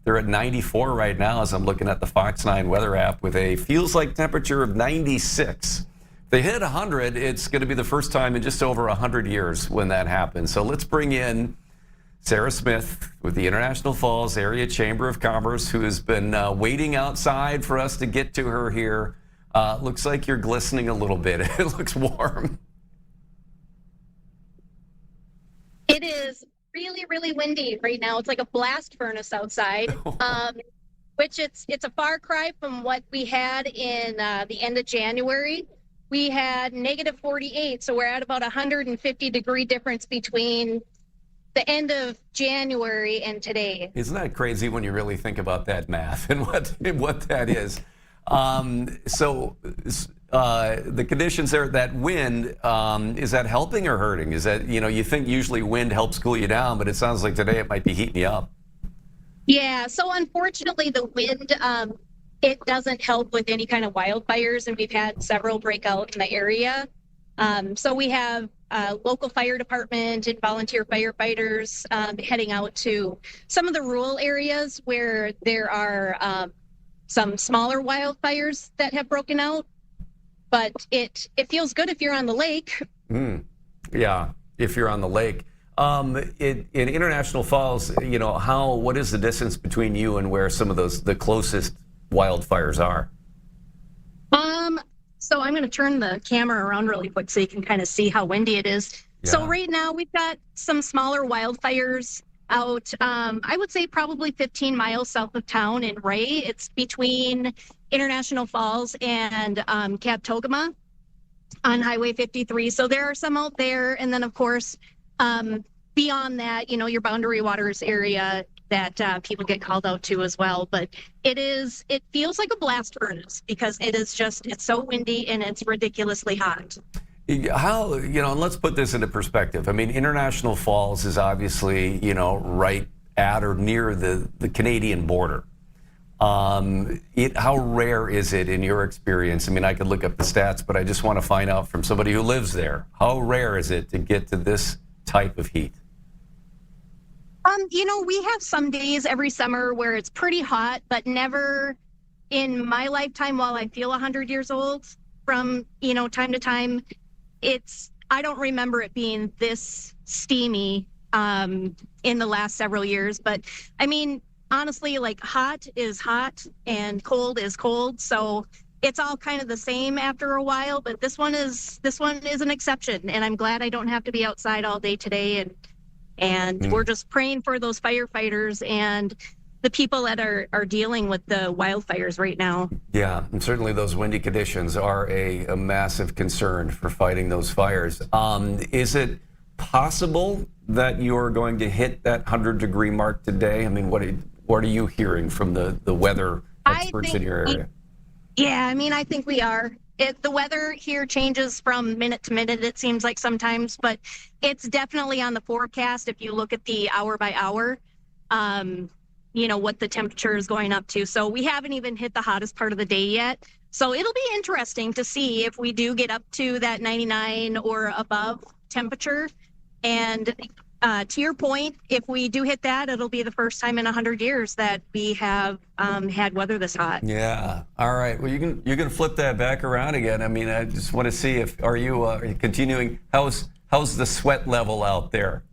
They're at 94 right now as I'm looking at the Fox 9 weather app with a feels like temperature of 96. If they hit 100, it's going to be the first time in just over 100 years when that happens. So let's bring in Sarah Smith with the International Falls Area Chamber of Commerce, who has been waiting outside for us to get to her here. Looks like you're glistening a little bit. It looks warm. It is really, really windy right now. It's like a blast furnace outside, which it's a far cry from what we had in the end of January. We had negative 48, so we're at about 150-degree difference between the end of January and today. Isn't that crazy when you really think about that math and what that is? The conditions there, that wind, is that helping or hurting? Is that, you think usually wind helps cool you down, but it sounds like today it might be heating you up. Yeah, so unfortunately the wind, it doesn't help with any kind of wildfires, and we've had several break out in the area. So we have local fire department and volunteer firefighters heading out to some of the rural areas where there are some smaller wildfires that have broken out. But it feels good if you're on the lake. Yeah, if you're on the lake. In International Falls, what is the distance between you and where some of the closest wildfires are? So I'm going to turn the camera around really quick so you can kind of see how windy it is. Yeah. So right now we've got some smaller wildfires out, I would say probably 15 miles south of town in Ray. It's between International Falls and Captogama on Highway 53. So there are some out there. And then, of course, beyond that, your Boundary Waters area that people get called out to as well. But it feels like a blast furnace because it's so windy and it's ridiculously hot. How, and let's put this into perspective. I mean, International Falls is obviously, right at or near the Canadian border. How rare is it in your experience? I mean, I could look up the stats, but I just want to find out from somebody who lives there. How rare is it to get to this type of heat? We have some days every summer where it's pretty hot, but never in my lifetime while I feel 100 years old from, time to time. I don't remember it being this steamy in the last several years. But I mean, honestly, like hot is hot and cold is cold. So it's all kind of the same after a while. But this one is an exception. And I'm glad I don't have to be outside all day today. And we're just praying for those firefighters and the people that are dealing with the wildfires right now. Yeah, and certainly those windy conditions are a massive concern for fighting those fires. Is it possible that you're going to hit that 100-degree mark today? I mean, what are you hearing from the weather experts in your area? Yeah, I mean, I think we are. The weather here changes from minute to minute, it seems like sometimes, but it's definitely on the forecast if you look at the hour by hour. What the temperature is going up to. So we haven't even hit the hottest part of the day yet. So it'll be interesting to see if we do get up to that 99 or above temperature. And to your point, if we do hit that, it'll be the first time in 100 years that we have had weather this hot. Yeah. All right. Well, you can flip that back around again. I mean, I just want to see are you continuing? How's the sweat level out there?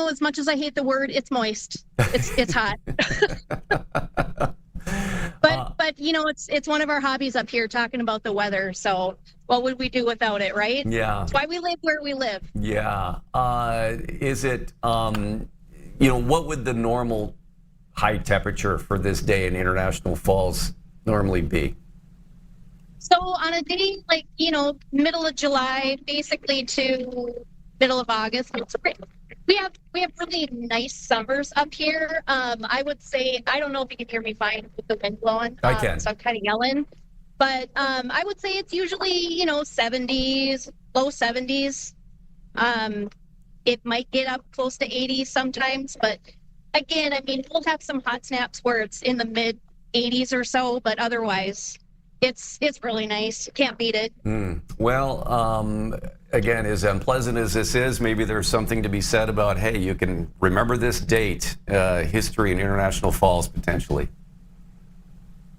As much as I hate the word, it's moist. It's hot. But it's one of our hobbies up here, talking about the weather. So what would we do without it, right? Yeah. That's why we live where we live. Yeah. Is it, what would the normal high temperature for this day in International Falls normally be? So on a day like, middle of July, basically to middle of August, we have really nice summers up here. I would say, I don't know if you can hear me fine with the wind blowing. I can. So I'm kind of yelling. But I would say it's usually, 70s, low 70s. It might get up close to 80 sometimes. But again, I mean, we'll have some hot snaps where it's in the mid 80s or so. But otherwise, it's really nice. Can't beat it. Well, again, as unpleasant as this is, maybe there's something to be said about, hey, you can remember this date, history in International Falls potentially.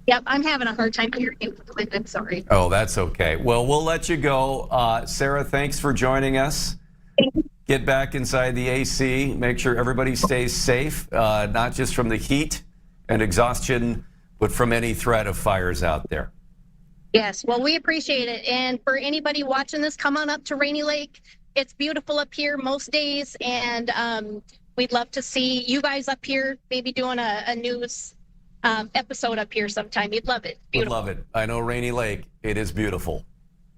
Yep, I'm having a hard time hearing you. I'm sorry. Oh, that's okay. Well, we'll let you go. Sarah, thanks for joining us. Get back inside the AC. Make sure everybody stays safe, not just from the heat and exhaustion, but from any threat of fires out there. Yes, well, we appreciate it. And for anybody watching this, come on up to Rainy Lake. It's beautiful up here most days, and we'd love to see you guys up here, maybe doing a news episode up here sometime. You'd love it. Beautiful. Would love it. I know Rainy Lake, it is beautiful.